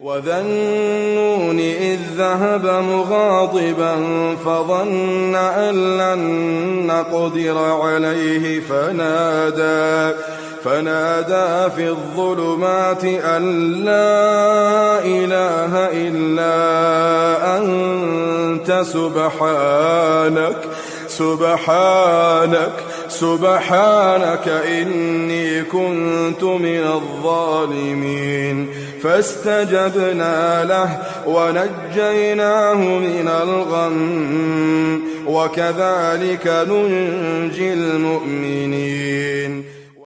وذا النون إذ ذهب مغاضبا فظن أن لن نقدر عليه فنادى في الظلمات أن لا إله إلا أنت سبحانك إني كنت من الظالمين فاستجبنا له ونجيناه من الغم وكذلك ننجي المؤمنين